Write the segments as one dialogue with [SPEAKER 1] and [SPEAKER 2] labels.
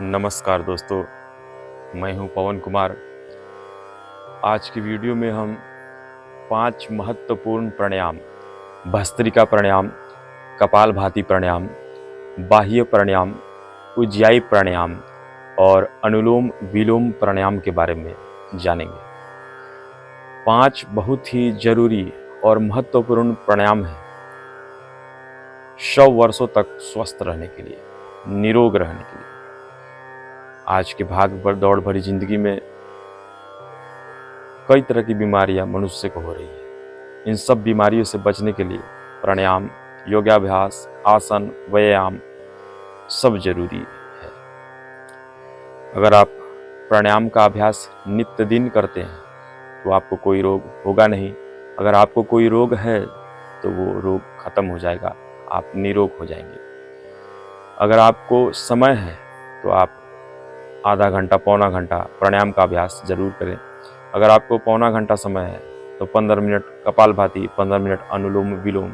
[SPEAKER 1] नमस्कार दोस्तों, मैं हूं पवन कुमार। आज की वीडियो में हम 5 महत्वपूर्ण प्राणायाम, भस्त्रिका प्राणायाम, कपालभाति प्राणायाम, बाह्य प्राणायाम, उज्जाई प्राणायाम और अनुलोम विलोम प्राणायाम के बारे में जानेंगे। 5 बहुत ही जरूरी और महत्वपूर्ण प्राणायाम हैं 100 वर्षों तक स्वस्थ रहने के लिए, निरोग रहने के लिए। आज के भाग दौड़ भरी जिंदगी में कई तरह की बीमारियां मनुष्य को हो रही है। इन सब बीमारियों से बचने के लिए प्राणायाम, योगाभ्यास, आसन, व्यायाम सब जरूरी है। अगर आप प्राणायाम का अभ्यास नित्य दिन करते हैं तो आपको कोई रोग होगा नहीं। अगर आपको कोई रोग है तो वो रोग खत्म हो जाएगा, आप निरोग हो जाएंगे। अगर आपको समय है तो आप आधा घंटा, पौना घंटा प्राणायाम का अभ्यास जरूर करें। अगर आपको पौना घंटा समय है तो 15 मिनट कपालभाति, 15 मिनट अनुलोम विलोम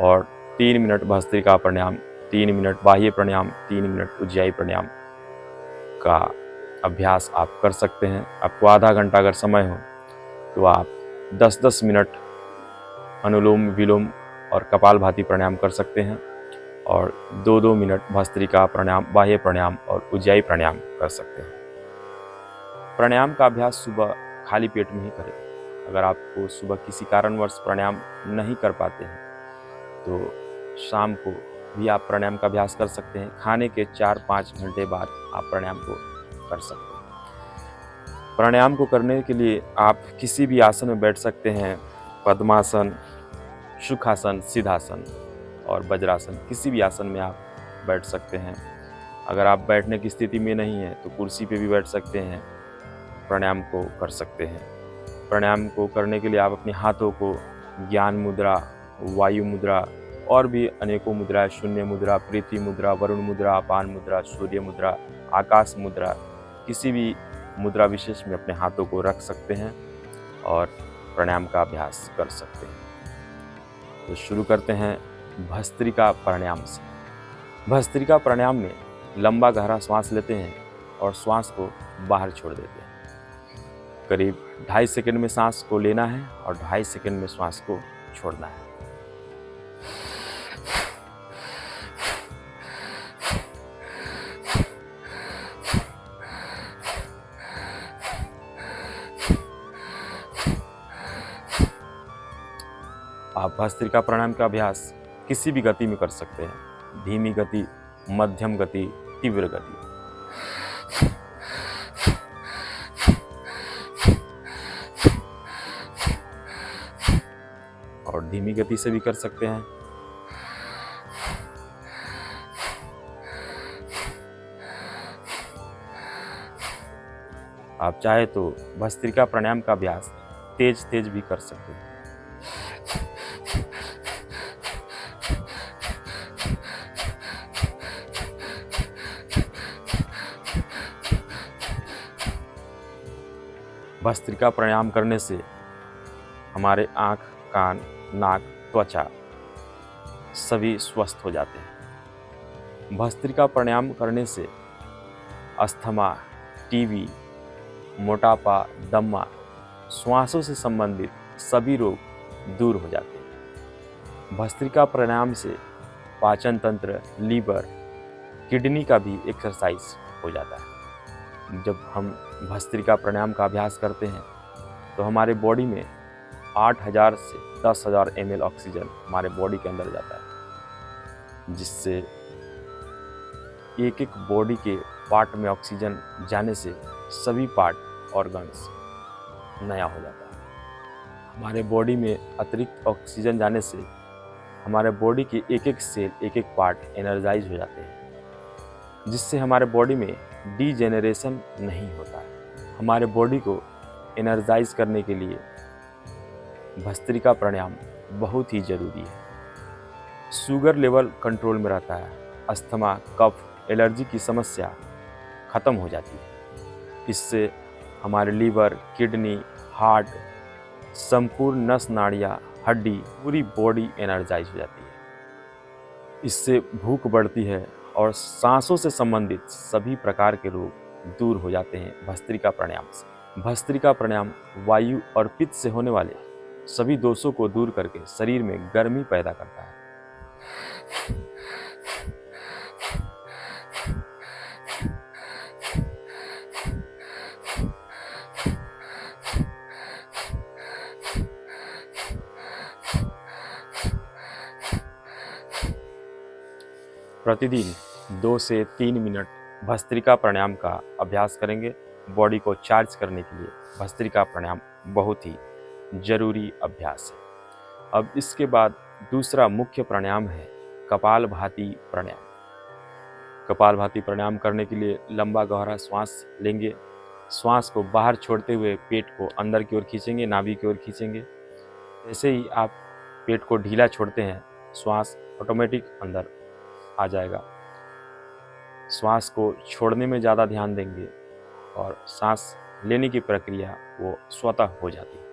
[SPEAKER 1] और 3 मिनट भस्त्रिका प्राणायाम, 3 मिनट बाह्य प्राणायाम, 3 मिनट उज्जाई प्राणायाम का अभ्यास आप कर सकते हैं। आपको आधा घंटा अगर समय हो तो आप 10-10 मिनट अनुलोम विलोम और कपालभाति प्राणायाम कर सकते हैं और 2-2 मिनट भस्त्रिका प्राणायाम, बाह्य प्राणायाम और उज्जाई प्राणायाम कर सकते हैं। प्राणायाम का अभ्यास सुबह खाली पेट में ही करें। अगर आपको सुबह किसी कारणवश प्राणायाम नहीं कर पाते हैं तो शाम को भी आप प्राणायाम का अभ्यास कर सकते हैं। खाने के 4-5 घंटे बाद आप प्राणायाम को कर सकते हैं। प्राणायाम को करने के लिए आप किसी भी आसन में बैठ सकते हैं। पद्मासन, सुखासन, सिद्धासन और वज्रासन, किसी भी आसन में आप बैठ सकते हैं। अगर आप बैठने की स्थिति में नहीं हैं तो कुर्सी पे भी बैठ सकते हैं, प्राणायाम को कर सकते हैं। प्राणायाम को करने के लिए आप अपने हाथों को ज्ञान मुद्रा, वायु मुद्रा और भी अनेकों मुद्राएं, शून्य मुद्रा, पृथ्वी मुद्रा, वरुण मुद्रा, अपान मुद्रा, सूर्य मुद्रा, आकाश मुद्रा, किसी भी मुद्रा विशेष में अपने हाथों को रख सकते हैं और प्राणायाम का अभ्यास कर सकते हैं। तो शुरू करते हैं भस्त्रिका प्राणायाम से। भस्त्रिका प्राणायाम में लंबा गहरा श्वास लेते हैं और श्वास को बाहर छोड़ देते हैं। करीब 2.5 सेकंड में सांस को लेना है और 2.5 सेकंड में श्वास को छोड़ना है। आप भस्त्रिका प्राणायाम का अभ्यास किसी भी गति में कर सकते हैं, धीमी गति, मध्यम गति, तीव्र गति। और धीमी गति से भी कर सकते हैं। आप चाहे तो भस्त्रिका प्राणायाम का अभ्यास तेज तेज भी कर सकते हैं। भस्त्रिका प्राणायाम करने से हमारे आँख, कान, नाक, त्वचा सभी स्वस्थ हो जाते हैं। भस्त्रिका प्राणायाम करने से अस्थमा, टीबी, मोटापा, दमा, श्वासों से संबंधित सभी रोग दूर हो जाते हैं। भस्त्रिका प्राणायाम से पाचन तंत्र, लीवर, किडनी का भी एक्सरसाइज हो जाता है। जब हम भस्त्रिका प्राणायाम का अभ्यास करते हैं तो हमारे बॉडी में 8,000 से 10,000 ml ऑक्सीजन हमारे बॉडी के अंदर जाता है, जिससे एक एक बॉडी के पार्ट में ऑक्सीजन जाने से सभी पार्ट, ऑर्गन्स नया हो जाता है। हमारे बॉडी में अतिरिक्त ऑक्सीजन जाने से हमारे बॉडी के एक एक सेल, एक एक पार्ट एनर्जाइज हो जाते हैं, जिससे हमारे बॉडी में डीजेनरेशन नहीं होता है। हमारे बॉडी को एनर्जाइज करने के लिए भस्त्रिका प्राणायाम बहुत ही जरूरी है। शुगर लेवल कंट्रोल में रहता है। अस्थमा, कफ, एलर्जी की समस्या खत्म हो जाती है। इससे हमारे लीवर, किडनी, हार्ट, संपूर्ण नस नाड़ियाँ, हड्डी, पूरी बॉडी एनर्जाइज हो जाती है। इससे भूख बढ़ती है और सांसों से संबंधित सभी प्रकार के रोग दूर हो जाते हैं भस्त्रिका प्राणायाम से। भस्त्रिका प्राणायाम वायु और पित्त से होने वाले सभी दोषों को दूर करके शरीर में गर्मी पैदा करता है। प्रतिदिन 2 से 3 मिनट भस्त्रिका प्राणायाम का अभ्यास करेंगे। बॉडी को चार्ज करने के लिए भस्त्रिका प्राणायाम बहुत ही जरूरी अभ्यास है। अब इसके बाद दूसरा मुख्य प्राणायाम है कपालभाति प्राणायाम। कपालभाति प्राणायाम करने के लिए लंबा गहरा श्वास लेंगे। श्वास को बाहर छोड़ते हुए पेट को अंदर की ओर खींचेंगे, नाभि की ओर खींचेंगे। जैसे ही आप पेट को ढीला छोड़ते हैं, श्वास ऑटोमेटिक अंदर आ जाएगा। श्वास को छोड़ने में ज़्यादा ध्यान देंगे और सांस लेने की प्रक्रिया वो स्वतः हो जाती है।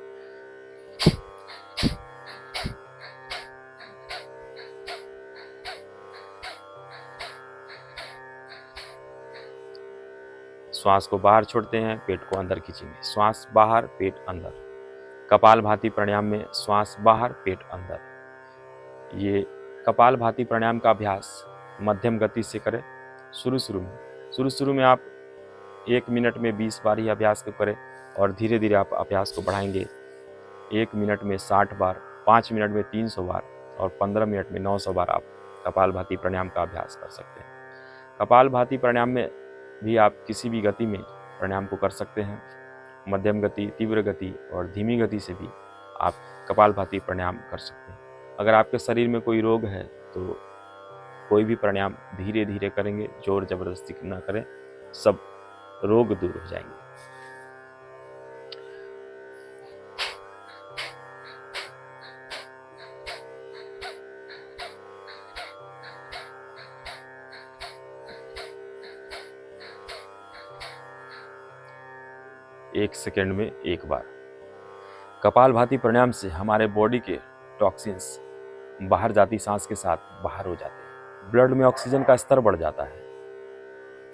[SPEAKER 1] श्वास को बाहर छोड़ते हैं, पेट को अंदर खींचेंगे। श्वास बाहर, पेट अंदर। कपालभाति प्राणायाम में श्वास बाहर, पेट अंदर। ये कपालभाति प्राणायाम का अभ्यास मध्यम गति से करें। शुरू में आप 1 मिनट में 20 बार ही अभ्यास को करें और धीरे धीरे आप अभ्यास को बढ़ाएंगे। 1 मिनट में 60 बार, 5 मिनट में 300 बार और 15 मिनट में 900 बार आप कपालभाति प्राणायाम का अभ्यास कर सकते हैं। कपालभाति प्राणायाम में भी आप किसी भी गति में प्राणायाम को कर सकते हैं। मध्यम गति, तीव्र गति और धीमी गति से भी आप कपालभाति प्राणायाम कर सकते हैं। अगर आपके शरीर में कोई रोग है तो कोई भी प्राणायाम धीरे धीरे करेंगे, जोर जबरदस्ती ना करें, सब रोग दूर हो जाएंगे। एक सेकेंड में एक बार। कपालभाति प्राणायाम से हमारे बॉडी के टॉक्सिन्स बाहर जाती सांस के साथ बाहर हो जाते हैं। ब्लड में ऑक्सीजन का स्तर बढ़ जाता है।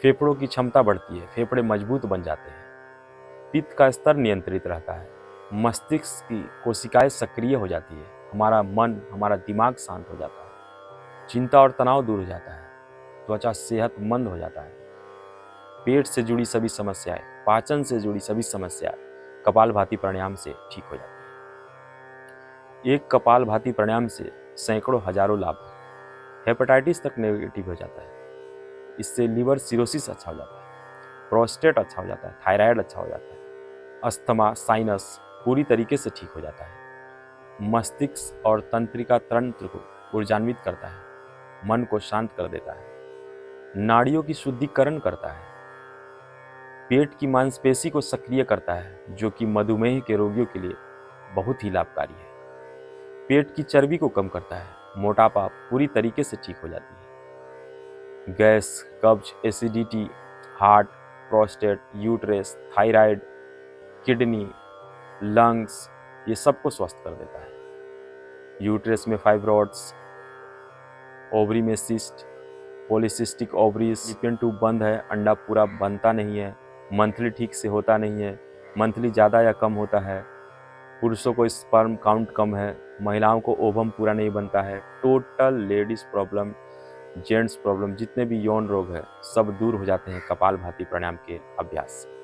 [SPEAKER 1] फेफड़ों की क्षमता बढ़ती है, फेफड़े मजबूत बन जाते हैं। पित्त का स्तर नियंत्रित रहता है। मस्तिष्क की कोशिकाएं सक्रिय हो जाती है। हमारा मन, हमारा दिमाग शांत हो जाता है। चिंता और तनाव दूर हो जाता है। त्वचा सेहतमंद हो जाता है। पेट से जुड़ी सभी समस्याएं, पाचन से जुड़ी सभी समस्याएं कपालभाति प्राणायाम से ठीक हो जाती है। एक कपालभाति प्राणायाम से सैकड़ों हजारों लाभ हैं। हेपेटाइटिस तक नेगेटिव हो जाता है। इससे लिवर सिरोसिस अच्छा हो जाता है, प्रोस्टेट अच्छा हो जाता है, थायराइड अच्छा हो जाता है, अस्थमा, साइनस पूरी तरीके से ठीक हो जाता है। मस्तिष्क और तंत्रिका तंत्र को ऊर्जान्वित करता है, मन को शांत कर देता है, नाड़ियों की शुद्धिकरण करता है, पेट की मांसपेशी को सक्रिय करता है, जो कि मधुमेह के रोगियों के लिए बहुत ही लाभकारी है। पेट की चर्बी को कम करता है, मोटापा पूरी तरीके से ठीक हो जाती है। गैस, कब्ज, acidity, heart, prostate, uterus, thyroid, kidney, lungs, ये सबको स्वस्थ कर देता है। यूट्रस में फाइब्रॉइड्स, ओवरी में cyst, polycystic ovaries, fallopian tube बंद है, अंडा पूरा बनता नहीं है, मंथली ठीक से होता नहीं है, मंथली ज़्यादा या कम होता है, पुरुषों को स्पर्म काउंट कम है, महिलाओं को ओवम पूरा नहीं बनता है, total ladies problem, gents problem, जितने भी यौन रोग है सब दूर हो जाते हैं कपालभाति प्राणायाम के अभ्यास से।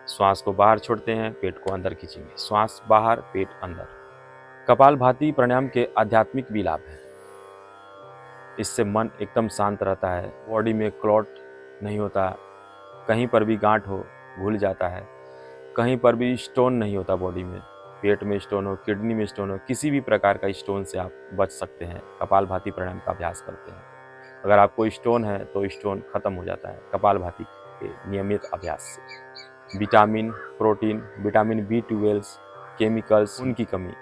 [SPEAKER 1] श्वास को बाहर छोड़ते हैं, पेट को अंदर खींचेंगे। श्वास बाहर, पेट अंदर। कपालभाति प्राणायाम के आध्यात्मिक भी लाभ हैं। इससे मन एकदम शांत रहता है, बॉडी में क्लॉट नहीं होता, कहीं पर भी गांठ हो भूल जाता है, कहीं पर भी स्टोन नहीं होता बॉडी में, पेट में स्टोन हो, किडनी में स्टोन हो, किसी भी प्रकार का स्टोन से आप बच सकते हैं कपालभाति प्राणायाम का अभ्यास करते हैं। अगर आपको स्टोन है तो स्टोन खत्म हो जाता है कपालभाति के नियमित अभ्यास से। Vitamin, protein, vitamin B12, chemicals, उनकी कमी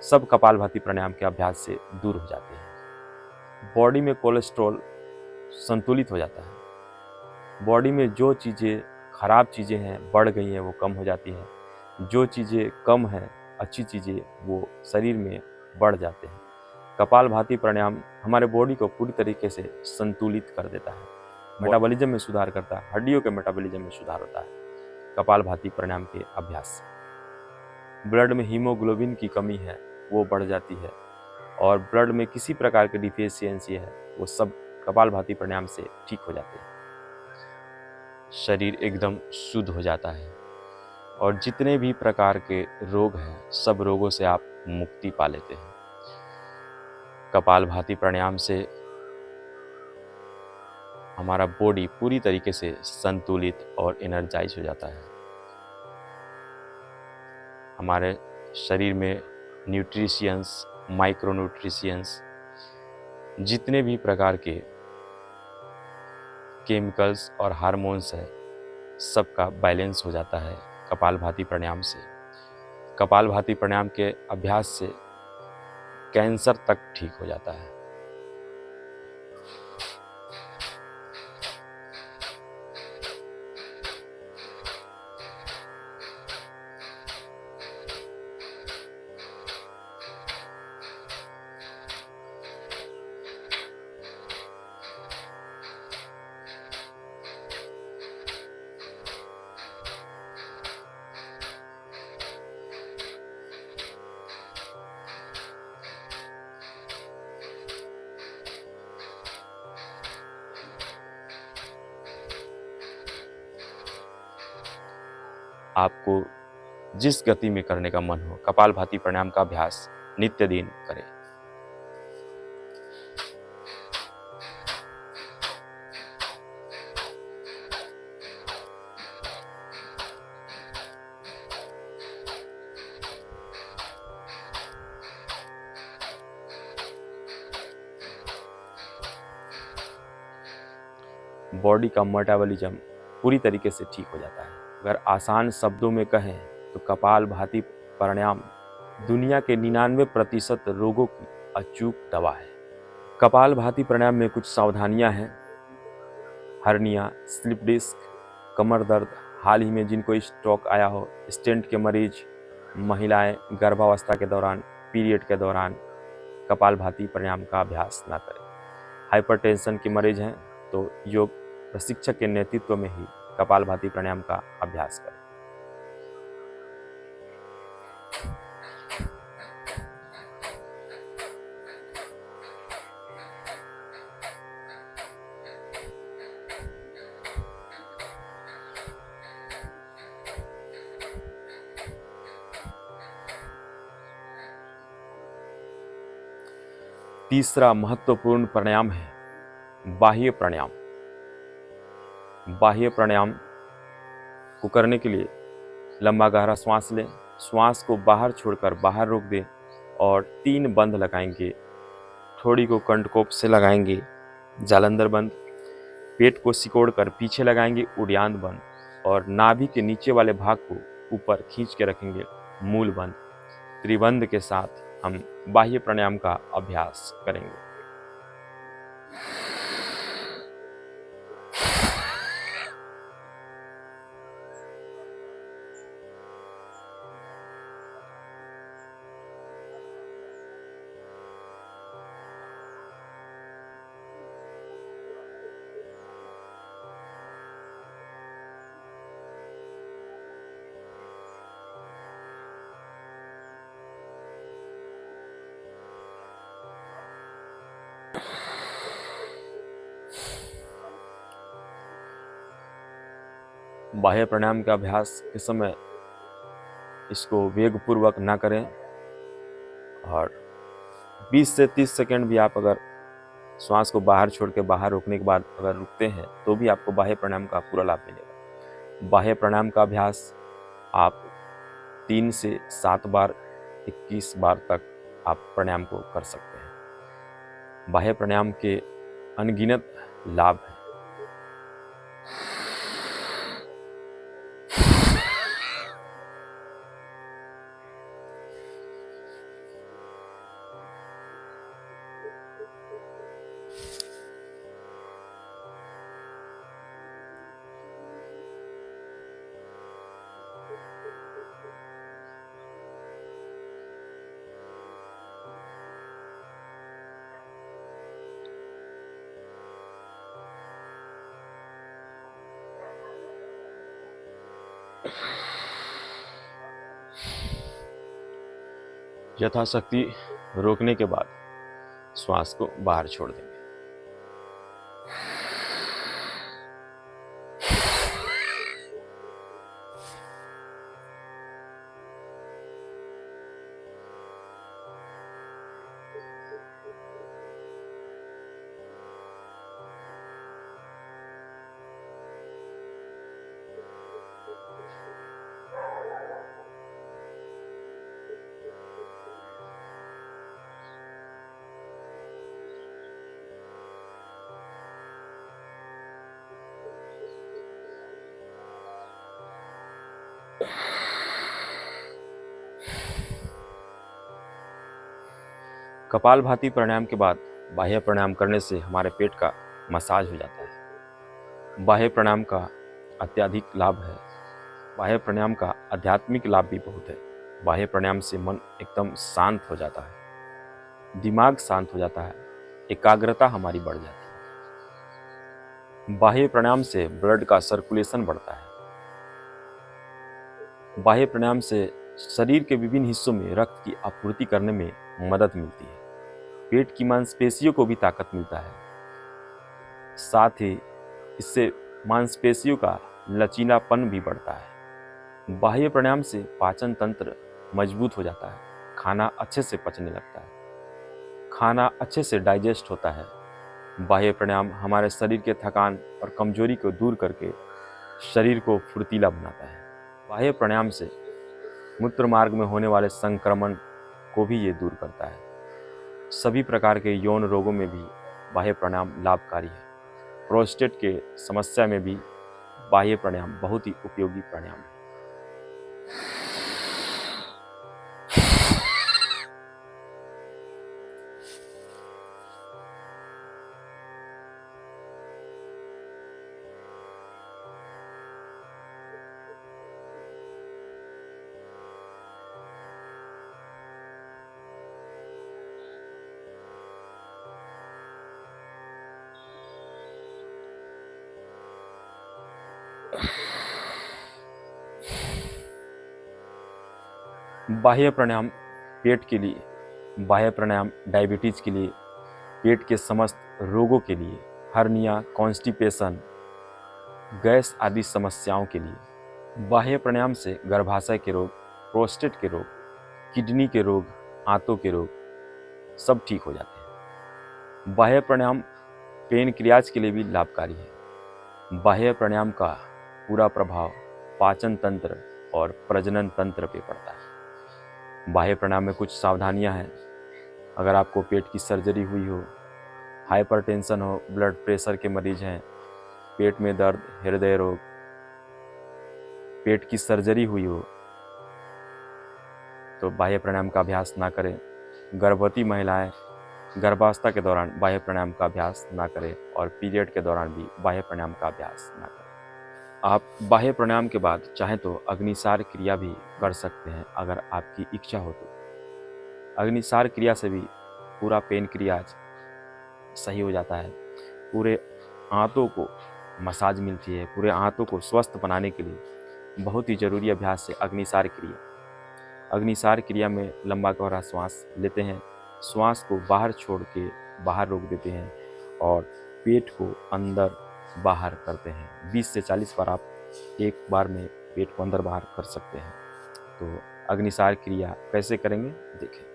[SPEAKER 1] सब कपालभाति प्राणायाम के अभ्यास से दूर हो जाते हैं। बॉडी में कोलेस्ट्रॉल संतुलित हो जाता है। बॉडी में जो चीज़ें, खराब चीज़ें हैं, बढ़ गई हैं, वो कम हो जाती हैं। जो चीज़ें कम है, अच्छी चीज़ें वो शरीर में बढ़ जाते हैं। कपालभाति प्राणायाम हमारे बॉडी को पूरी तरीके से संतुलित कर देता है, मेटाबॉलिज्म में सुधार करता है, हड्डियों के मेटाबॉलिज्म में सुधार होता है कपालभाति प्राणायाम के अभ्यास से। ब्लड में हीमोग्लोबिन की कमी है वो बढ़ जाती है, और ब्लड में किसी प्रकार की डिफिशियंसी है वो सब कपालभाति प्राणायाम से ठीक हो जाते हैं। शरीर एकदम शुद्ध हो जाता है, और जितने भी प्रकार के रोग हैं सब रोगों से आप मुक्ति पा लेते हैं। कपालभाति प्राणायाम से हमारा बॉडी पूरी तरीके से संतुलित और एनर्जाइज हो जाता है। हमारे शरीर में न्यूट्रिशियंस, माइक्रो न्यूट्रिशियंस, जितने भी प्रकार के केमिकल्स और हार्मोन्स है सबका बैलेंस हो जाता है कपालभाति प्राणायाम से। कपालभाति प्राणायाम के अभ्यास से कैंसर तक ठीक हो जाता है। आपको जिस गति में करने का मन हो, कपालभाति प्राणायाम का अभ्यास नित्य दिन करें। बॉडी का मेटाबॉलिज्म पूरी तरीके से ठीक हो जाता है। अगर आसान शब्दों में कहें तो कपालभाति प्राणायाम दुनिया के 99% रोगों की अचूक दवा है। कपालभाति प्राणायाम में कुछ सावधानियां हैं। हर्निया, स्लिप डिस्क, कमर दर्द, हाल ही में जिनको स्ट्रोक आया हो, स्टेंट के मरीज, महिलाएं गर्भावस्था के दौरान, पीरियड के दौरान कपालभाति प्राणायाम का अभ्यास ना करें। हाइपरटेंशन के मरीज हैं तो योग प्रशिक्षक के नेतृत्व में ही कपालभाति प्राणायाम का अभ्यास करें। तीसरा महत्वपूर्ण प्राणायाम है बाह्य प्राणायाम। बाह्य प्राणायाम को करने के लिए लंबा गहरा श्वास लें, श्वास को बाहर छोड़कर बाहर रोक दें और 3 बंद लगाएंगे। थोड़ी को कंठकोप से लगाएंगे, जालंधर बंद, पेट को सिकोड़कर पीछे लगाएंगे, उड़ान बंद, और नाभि के नीचे वाले भाग को ऊपर खींच के रखेंगे, मूल बंद। त्रिबंध के साथ हम बाह्य प्राणायाम का अभ्यास करेंगे। बाह्य प्राणायाम का अभ्यास के समय इसको वेगपूर्वक ना करें, और 20 से 30 सेकंड भी आप अगर श्वास को बाहर छोड़ के बाहर रोकने के बाद अगर रुकते हैं तो भी आपको बाह्य प्राणायाम का पूरा लाभ मिलेगा। बाह्य प्राणायाम का अभ्यास आप 3 से 7 बार 21 बार तक आप प्राणायाम को कर सकते हैं। बाह्य प्राणायाम के अनगिनत लाभ हैं। यथाशक्ति रोकने के बाद श्वास को बाहर छोड़ देंगे। कपालभाति प्राणायाम के बाद बाह्य प्राणायाम करने से हमारे पेट का मसाज हो जाता है। बाह्य प्राणायाम का अत्यधिक लाभ है। बाह्य प्राणायाम का आध्यात्मिक लाभ भी बहुत है। बाह्य प्राणायाम से मन एकदम शांत हो जाता है, दिमाग शांत हो जाता है, एकाग्रता हमारी बढ़ जाती है। बाह्य प्राणायाम से ब्लड का सर्कुलेशन बढ़ता है। बाह्य प्राणायाम से शरीर के विभिन्न हिस्सों में रक्त की आपूर्ति करने में मदद मिलती है। पेट की मांसपेशियों को भी ताकत मिलता है। साथ ही इससे मांसपेशियों का लचीलापन भी बढ़ता है। बाह्य प्राणायाम से पाचन तंत्र मजबूत हो जाता है। खाना अच्छे से पचने लगता है। खाना अच्छे से डाइजेस्ट होता है। बाह्य प्राणायाम हमारे शरीर के थकान और कमजोरी को दूर करके शरीर को फुर्तीला बनाता है। बाह्य प्राणायाम से मूत्र मार्ग में होने वाले संक्रमण को भी ये दूर करता है। सभी प्रकार के यौन रोगों में भी बाह्य प्राणायाम लाभकारी है। प्रोस्टेट के समस्या में भी बाह्य प्राणायाम बहुत ही उपयोगी प्राणायाम है। बाह्य प्राणायाम पेट के लिए, बाह्य प्राणायाम डायबिटीज के लिए, पेट के समस्त रोगों के लिए, हर्निया, कॉन्स्टिपेशन, गैस आदि समस्याओं के लिए। बाह्य प्राणायाम से गर्भाशय के रोग, प्रोस्टेट के रोग, किडनी के रोग, आंतों के रोग सब ठीक हो जाते हैं। बाह्य प्राणायाम पेनक्रियाज के लिए भी लाभकारी है। बाह्य प्राणायाम का पूरा प्रभाव पाचन तंत्र और प्रजनन तंत्र पे पड़ता है। बाह्य प्राणायाम में कुछ सावधानियां हैं। अगर आपको पेट की सर्जरी हुई हो, हाइपरटेंशन हो, ब्लड प्रेशर के मरीज हैं, पेट में दर्द, हृदय रोग, पेट की सर्जरी हुई हो तो बाह्य प्राणायाम का अभ्यास ना करें। गर्भवती महिलाएं गर्भावस्था के दौरान बाह्य प्राणायाम का अभ्यास ना करें और पीरियड के दौरान भी बाह्य प्राणायाम का अभ्यास ना करें। आप बाह्य प्राणायाम के बाद चाहें तो अग्निसार क्रिया भी कर सकते हैं अगर आपकी इच्छा हो तो। अग्निसार क्रिया से भी पूरा पेनक्रियाज सही हो जाता है। पूरे आंतों को मसाज मिलती है। पूरे आंतों को स्वस्थ बनाने के लिए बहुत ही जरूरी अभ्यास है अग्निसार क्रिया। अग्निसार क्रिया में लंबा गहरा श्वास लेते हैं, श्वास को बाहर छोड़ के बाहर रोक देते हैं और पेट को अंदर बाहर करते हैं। 20 से 40 बार आप एक बार में पेट को अंदर बाहर कर सकते हैं। तो अग्निसार क्रिया कैसे करेंगे देखें।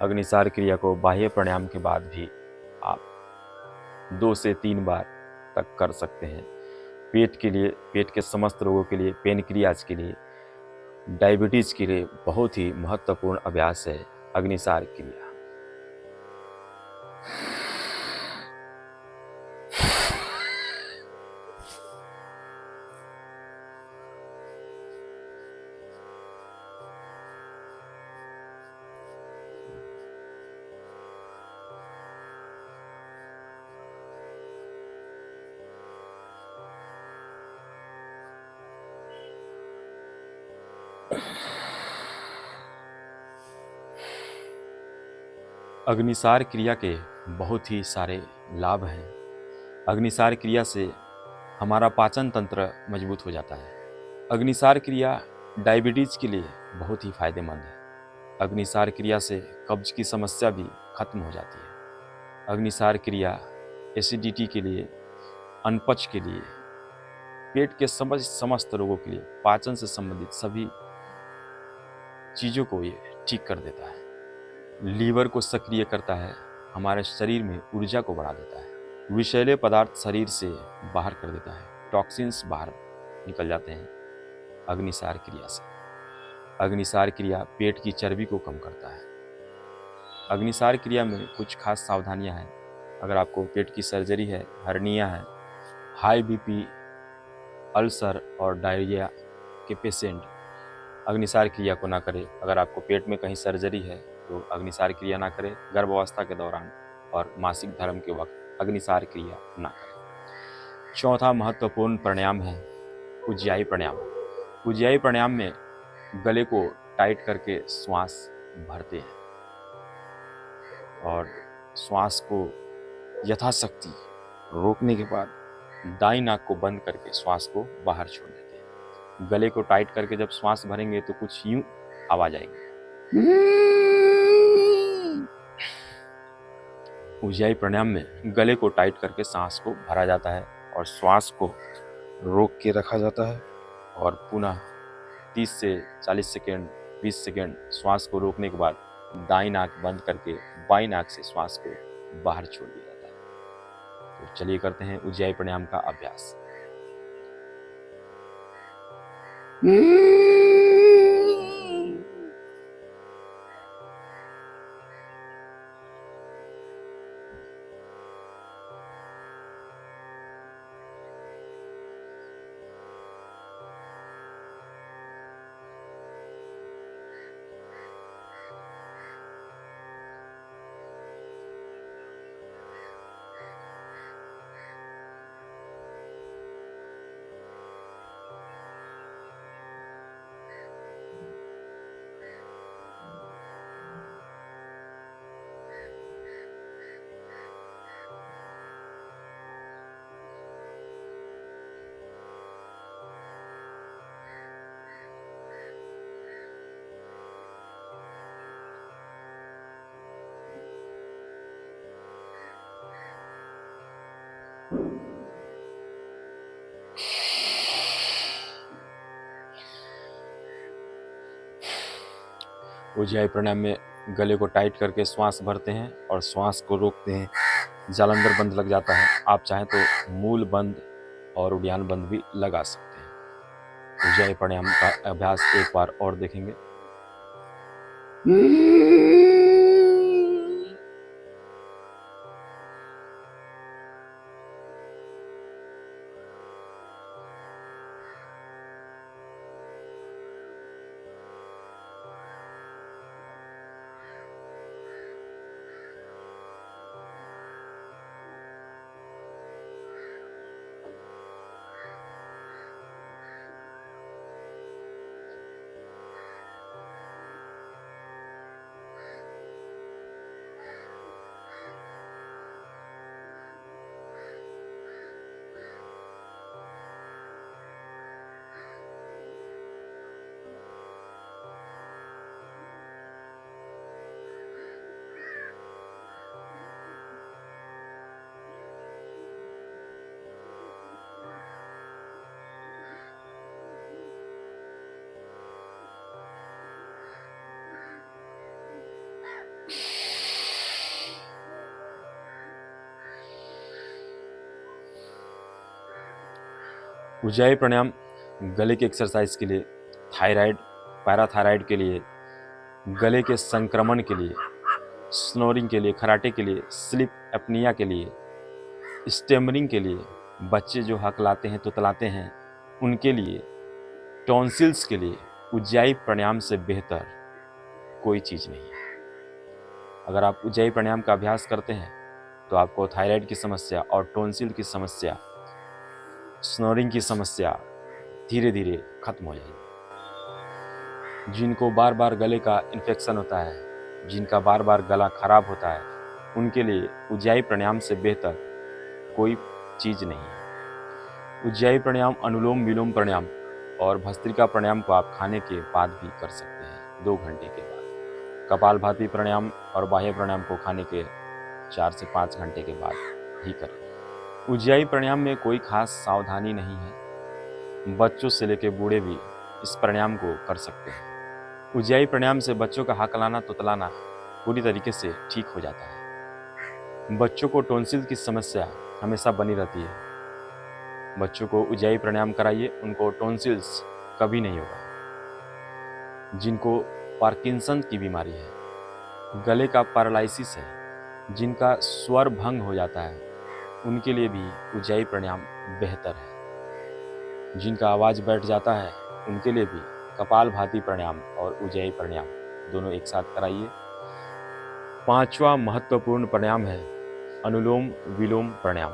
[SPEAKER 1] अग्निसार क्रिया को बाह्य प्राणायाम के बाद भी आप 2 से 3 बार तक कर सकते हैं। पेट के लिए, पेट के समस्त रोगों के लिए, पेनक्रियाज के लिए, डायबिटीज के लिए बहुत ही महत्वपूर्ण अभ्यास है अग्निसार क्रिया। अग्निसार क्रिया के बहुत ही सारे लाभ हैं। अग्निसार क्रिया से हमारा पाचन तंत्र मजबूत हो जाता है। अग्निसार क्रिया डायबिटीज के लिए बहुत ही फायदेमंद है। अग्निसार क्रिया से कब्ज की समस्या भी खत्म हो जाती है। अग्निसार क्रिया एसिडिटी के लिए, अनपच के लिए, पेट के समस्त रोगों के लिए, पाचन से संबंधित सभी चीज़ों को ये ठीक कर देता है। लीवर को सक्रिय करता है, हमारे शरीर में ऊर्जा को बढ़ा देता है। विषैले पदार्थ शरीर से बाहर कर देता है, टॉक्सिन्स बाहर निकल जाते हैं अग्निसार क्रिया से। अग्निसार क्रिया पेट की चर्बी को कम करता है। अग्निसार क्रिया में कुछ खास सावधानियां हैं। अगर आपको पेट की सर्जरी है, हर्निया है, हाई बीपी, अल्सर और डायरिया के पेशेंट अग्निसार क्रिया को ना करें। अगर आपको पेट में कहीं सर्जरी है तो अग्निसार क्रिया ना करें। गर्भावस्था के दौरान और मासिक धर्म के वक्त अग्निसार क्रिया ना करें। चौथा महत्वपूर्ण प्राणायाम है उज्जाई प्राणायाम। उज्जाई प्राणायाम में गले को टाइट करके श्वास भरते हैं और श्वास को यथाशक्ति रोकने के बाद दाईं नाक को बंद करके श्वास को बाहर छोड़ देते हैं। गले को टाइट करके जब श्वास भरेंगे तो कुछ यूं आवाज आएगी। उज्जाई प्राणायाम में गले को टाइट करके सांस को भरा जाता है और श्वास को रोक के रखा जाता है और पुनः 30 से 40 सेकेंड, 20 सेकेंड श्वास को रोकने के बाद दाईं नाक बंद करके बाईं नाक से श्वास को बाहर छोड़ दिया जाता है। तो चलिए करते हैं उज्जाई प्राणायाम का अभ्यास। उज्जाई प्राणायाम में गले को टाइट करके श्वास भरते हैं और श्वास को रोकते हैं। जालंधर बंद लग जाता है। आप चाहें तो मूल बंद और उड़ियान बंद भी लगा सकते हैं। उज्जाई प्राणायाम का अभ्यास एक बार और देखेंगे। उज्जाई प्राणायाम गले के एक्सरसाइज के लिए, थायराइड, पैराथायराइड के लिए, गले के संक्रमण के लिए, स्नोरिंग के लिए, खराटे के लिए, स्लीप एपनिया के लिए, स्टेमरिंग के लिए, बच्चे जो हकलाते हैं तुतलाते हैं उनके लिए, टॉन्सिल्स के लिए उज्जाई प्राणायाम से बेहतर कोई चीज़ नहीं है। अगर आप उज्जाई प्राणायाम का अभ्यास करते हैं तो आपको थायराइड की समस्या और टॉन्सिल की समस्या, स्नोरिंग की समस्या धीरे धीरे खत्म हो जाएगी। जिनको बार बार गले का इन्फेक्शन होता है, जिनका बार बार गला खराब होता है, उनके लिए उज्जाई प्राणायाम से बेहतर कोई चीज़ नहीं है। उज्जाई प्राणायाम, अनुलोम विलोम प्राणायाम और भस्त्रिका प्राणायाम को आप खाने के बाद भी कर सकते हैं 2 घंटे के बाद। कपालभाति प्राणायाम और बाह्य प्राणायाम को खाने के 4 से 5 घंटे के बाद ही करें। उज्जाई प्राणायाम में कोई खास सावधानी नहीं है, बच्चों से लेकर बूढ़े भी इस प्राणायाम को कर सकते हैं। उज्जाई प्राणायाम से बच्चों का हकलाना तुतलाना पूरी तरीके से ठीक हो जाता है। बच्चों को टॉन्सिल की समस्या हमेशा बनी रहती है, बच्चों को उज्जाई प्राणायाम कराइए, उनको टॉन्सिल्स कभी नहीं होगा। जिनको पार्किंसन की बीमारी है, गले का पैरालिसिस है, जिनका स्वर भंग हो जाता है, उनके लिए भी उज्जाई प्राणायाम बेहतर है। जिनका आवाज़ बैठ जाता है, उनके लिए भी कपालभाति प्राणायाम और उज्जाई प्राणायाम दोनों एक साथ कराइए। 5वां महत्वपूर्ण प्राणायाम है अनुलोम विलोम प्राणायाम।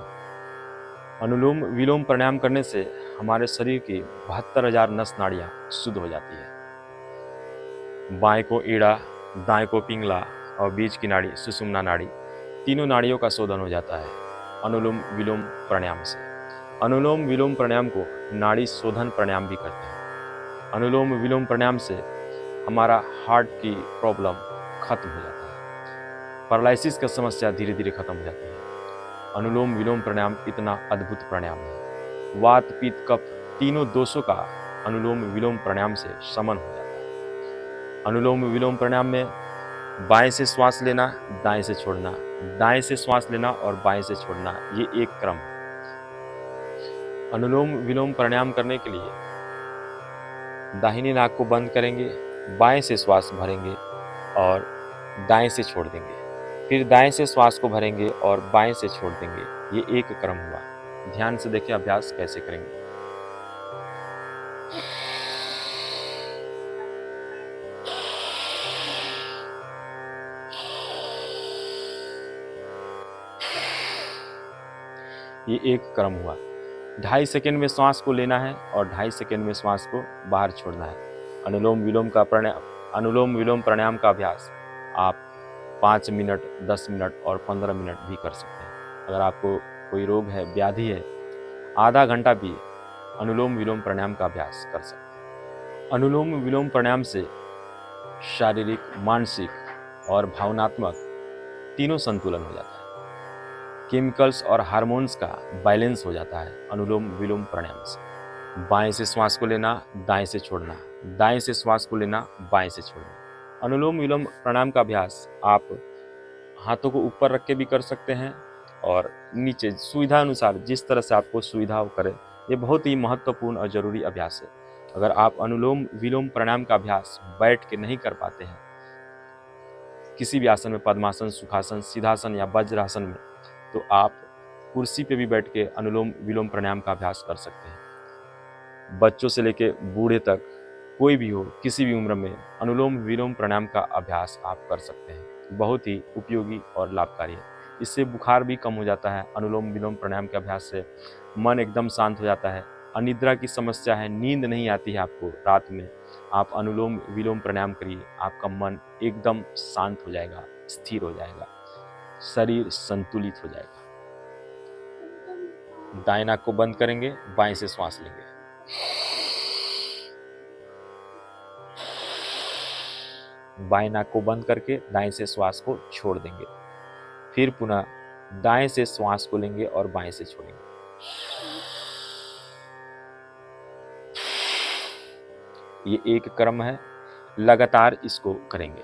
[SPEAKER 1] अनुलोम विलोम प्राणायाम करने से हमारे शरीर की 72,000 नस नाड़ियाँ शुद्ध हो जाती है। बाएं को ईड़ा, दाएं को पिंगला और बीच की नाड़ी सुषुम्ना नाड़ी, तीनों नाड़ियों का शोधन हो जाता है अनुलोम विलोम प्राणायाम से। अनुलोम विलोम प्राणायाम को नाड़ी शोधन प्राणायाम भी कहते हैं। अनुलोम विलोम प्राणायाम से हमारा हार्ट की प्रॉब्लम खत्म हो जाता है, पैरालिसिस का समस्या धीरे धीरे खत्म हो जाती है। अनुलोम विलोम प्राणायाम इतना अद्भुत प्राणायाम है, वात पित्त कफ तीनों दोषों का अनुलोम विलोम प्राणायाम से शमन हो जाता है। अनुलोम विलोम प्राणायाम में बाएं से श्वास लेना, दाएं से छोड़ना, दाएं से श्वास लेना और बाएं से छोड़ना, ये एक क्रम है। अनुलोम विलोम प्राणायाम करने के लिए दाहिनी नाक को बंद करेंगे, बाएं से श्वास भरेंगे और दाएं से छोड़ देंगे, फिर दाएं से श्वास को भरेंगे और बाएं से छोड़ देंगे। ये एक क्रम हुआ। ध्यान से देखिए अभ्यास कैसे करेंगे। ये एक क्रम हुआ। 2.5 सेकेंड में श्वास को लेना है और 2.5 सेकेंड में श्वास को बाहर छोड़ना है। अनुलोम विलोम प्राणायाम का अभ्यास आप 5 मिनट, 10 मिनट और 15 मिनट भी कर सकते हैं। अगर आपको कोई रोग है, व्याधि है, आधा घंटा भी अनुलोम विलोम प्राणायाम का अभ्यास कर सकते हैं। अनुलोम विलोम प्राणायाम से शारीरिक, मानसिक और भावनात्मक तीनों संतुलन हो जाता है। केमिकल्स और हार्मोन्स का बैलेंस हो जाता है अनुलोम विलोम प्राणायाम से। बाएं से श्वास को लेना, दाएं से छोड़ना, दाएं से श्वास को लेना, बाएं से छोड़ना। अनुलोम विलोम प्राणायाम का अभ्यास आप हाथों को ऊपर रख के भी कर सकते हैं और नीचे, सुविधा अनुसार जिस तरह से आपको सुविधा करे। ये बहुत ही महत्वपूर्ण और जरूरी अभ्यास है। अगर आप अनुलोम विलोम प्राणायाम का अभ्यास बैठ के नहीं कर पाते हैं, किसी भी आसन में, पद्मासन, सुखासन, सीधासन या वज्रासन में, तो आप कुर्सी पे भी बैठ के अनुलोम विलोम प्राणायाम का अभ्यास कर सकते हैं। बच्चों से लेके बूढ़े तक कोई भी हो, किसी भी उम्र में अनुलोम विलोम प्राणायाम का अभ्यास आप कर सकते हैं। बहुत ही उपयोगी और लाभकारी है। इससे बुखार भी कम हो जाता है। अनुलोम विलोम प्राणायाम के अभ्यास से मन एकदम शांत हो जाता है। अनिद्रा की समस्या है, नींद नहीं आती है आपको रात में, आप अनुलोम विलोम प्राणायाम करिए, आपका मन एकदम शांत हो जाएगा, स्थिर हो जाएगा, शरीर संतुलित हो जाएगा। दाएं नाक को बंद करेंगे, बाएं से श्वास लेंगे। बाएं नाक को बंद करके दाएं से श्वास को छोड़ देंगे, फिर पुनः दाएं से श्वास को लेंगे और बाएं से छोड़ेंगे। ये एक क्रम है, लगातार इसको करेंगे।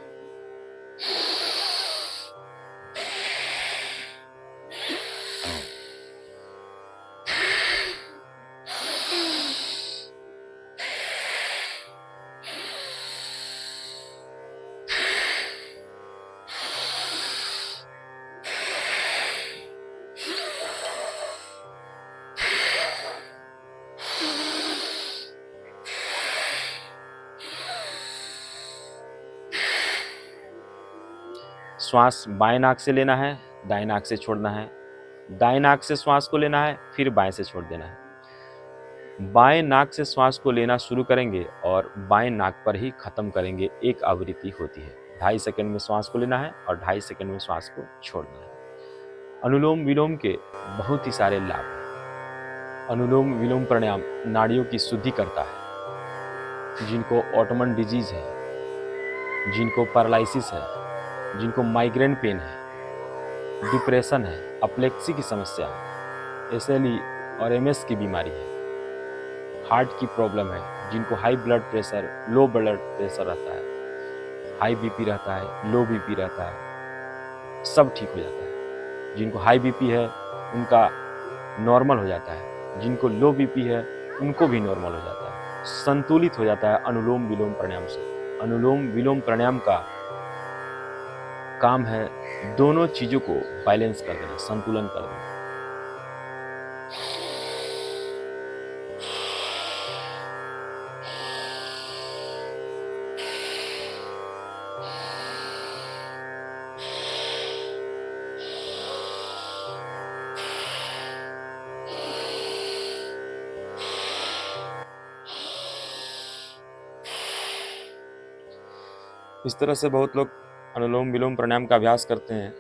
[SPEAKER 1] श्वास बाएं नाक से लेना है, दाएं नाक से छोड़ना है। दाएं नाक से श्वास को लेना है, फिर बाएं से छोड़ देना है। बाएं नाक से श्वास को लेना शुरू करेंगे और बाएं नाक पर ही खत्म करेंगे। एक आवृत्ति होती है, 2.5 सेकंड में श्वास को लेना है और 2.5 सेकंड में श्वास को छोड़ना है। अनुलोम विलोम के बहुत ही सारे लाभ हैं। अनुलोम विलोम प्राणायाम नाड़ियों की शुद्धि करता है। जिनको ऑटोमन डिजीज है, जिनको पैरालिसिस है, जिनको माइग्रेन पेन है, डिप्रेशन है, अपलेक्सी की समस्या है, SLE और MS की बीमारी है, हार्ट की प्रॉब्लम है, जिनको high blood pressure, low blood pressure रहता है, हाई BP रहता है, लो BP रहता है, सब ठीक हो जाता है। जिनको हाई BP है उनका नॉर्मल हो जाता है, जिनको लो BP है उनको भी नॉर्मल हो जाता है, संतुलित हो जाता है अनुलोम विलोम प्राणायाम से। अनुलोम विलोम प्राणायाम का काम है दोनों चीजों को बैलेंस कर देना, संतुलन कर देना। इस तरह से बहुत लोग अनुलोम विलोम प्राणायाम का अभ्यास करते हैं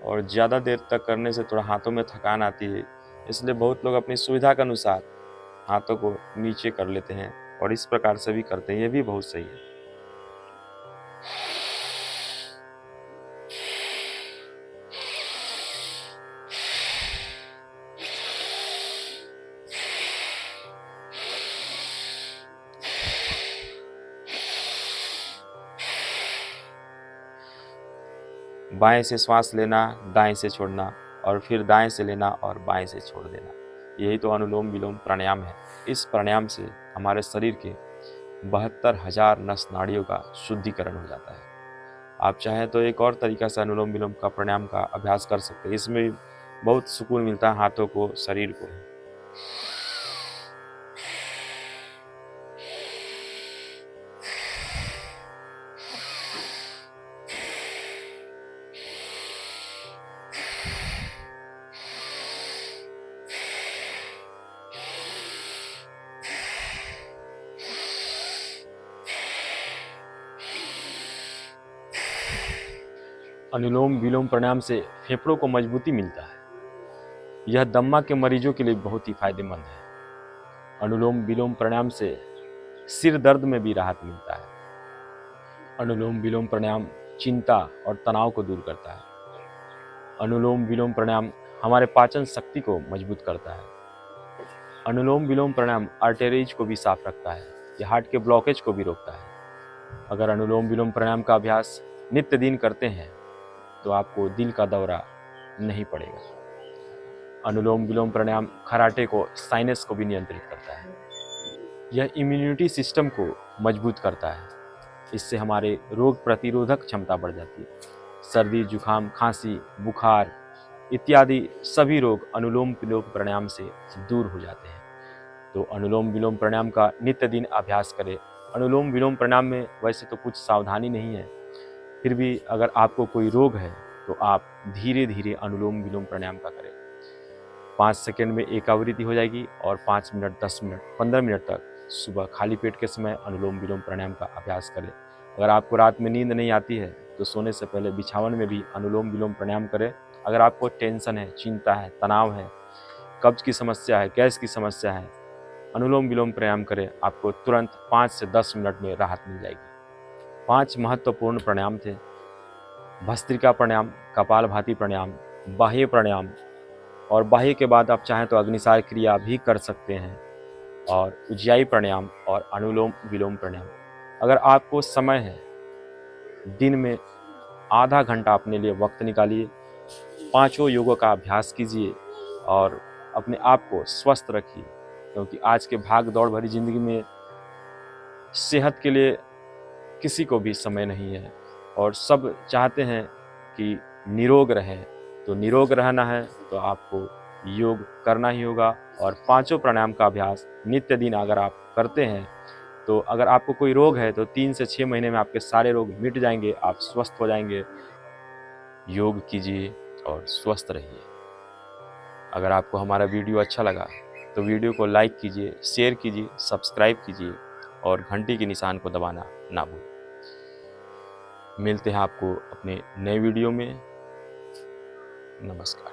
[SPEAKER 1] और ज़्यादा देर तक करने से थोड़ा हाथों में थकान आती है, इसलिए बहुत लोग अपनी सुविधा के अनुसार हाथों को नीचे कर लेते हैं और इस प्रकार से भी करते हैं। ये भी बहुत सही है। बाएं से श्वास लेना, दाएं से छोड़ना और फिर दाएं से लेना और बाएं से छोड़ देना, यही तो अनुलोम विलोम प्राणायाम है। इस प्राणायाम से हमारे शरीर के 72,000 नस नाड़ियों का शुद्धिकरण हो जाता है। आप चाहें तो एक और तरीका से अनुलोम विलोम का प्राणायाम का अभ्यास कर सकते हैं। इसमें बहुत सुकून मिलता है हाथों को, शरीर को। अनुलोम विलोम प्राणायाम से फेफड़ों को मजबूती मिलता है। यह दम्मा के मरीजों के लिए बहुत ही फायदेमंद है। अनुलोम विलोम प्राणायाम से सिर दर्द में भी राहत मिलता है। अनुलोम विलोम प्राणायाम चिंता और तनाव को दूर करता है। अनुलोम विलोम प्राणायाम हमारे पाचन शक्ति को मजबूत करता है। अनुलोम विलोम प्राणायाम आर्टरीज को भी साफ रखता है। यह हार्ट के ब्लॉकेज को भी रोकता है। अगर अनुलोम विलोम प्राणायाम का अभ्यास नित्य दिन करते हैं तो आपको दिल का दौरा नहीं पड़ेगा। अनुलोम विलोम प्राणायाम खराटे को, साइनस को भी नियंत्रित करता है। यह इम्यूनिटी सिस्टम को मजबूत करता है। इससे हमारे रोग प्रतिरोधक क्षमता बढ़ जाती है। सर्दी, जुखाम, खांसी, बुखार इत्यादि सभी रोग अनुलोम विलोम प्राणायाम से दूर हो जाते हैं। तो अनुलोम विलोम प्राणायाम का नित्य दिन अभ्यास करें। अनुलोम विलोम प्राणायाम में वैसे तो कुछ सावधानी नहीं है, फिर भी अगर आपको कोई रोग है तो आप धीरे धीरे अनुलोम विलोम प्राणायाम का करें। 5 सेकंड में एक आवृत्ति हो जाएगी और 5 मिनट, 10 मिनट, 15 मिनट तक सुबह खाली पेट के समय अनुलोम विलोम प्राणायाम का अभ्यास करें। अगर आपको रात में नींद नहीं आती है तो सोने से पहले बिछावन में भी अनुलोम विलोम प्राणायाम करें। अगर आपको टेंशन है, चिंता है, तनाव है, कब्ज की समस्या है, गैस की समस्या है, अनुलोम विलोम प्राणायाम करें, आपको तुरंत 5 से 10 मिनट में राहत मिल जाएगी। 5 महत्वपूर्ण प्राणायाम थे: भस्त्रिका प्राणायाम, कपालभाति प्राणायाम, बाह्य प्राणायाम, और बाह्य के बाद आप चाहें तो अग्निसार क्रिया भी कर सकते हैं, और उज्जाई प्राणायाम और अनुलोम विलोम प्राणायाम। अगर आपको समय है, दिन में आधा घंटा अपने लिए वक्त निकालिए, 5 योगों का अभ्यास कीजिए और अपने आप को स्वस्थ रखिए, क्योंकि आज के भाग दौड़ भरी जिंदगी में सेहत के लिए किसी को भी समय नहीं है और सब चाहते हैं कि निरोग रहें। तो निरोग रहना है तो आपको योग करना ही होगा। और 5 प्राणायाम का अभ्यास नित्य दिन अगर आप करते हैं तो अगर आपको कोई रोग है तो 3 से 6 महीने में आपके सारे रोग मिट जाएंगे, आप स्वस्थ हो जाएंगे। योग कीजिए और स्वस्थ रहिए। अगर आपको हमारा वीडियो अच्छा लगा तो वीडियो को लाइक कीजिए, शेयर कीजिए, सब्सक्राइब कीजिए और घंटी के निशान को दबाना ना भूलें। मिलते हैं आपको अपने नए वीडियो में। नमस्कार।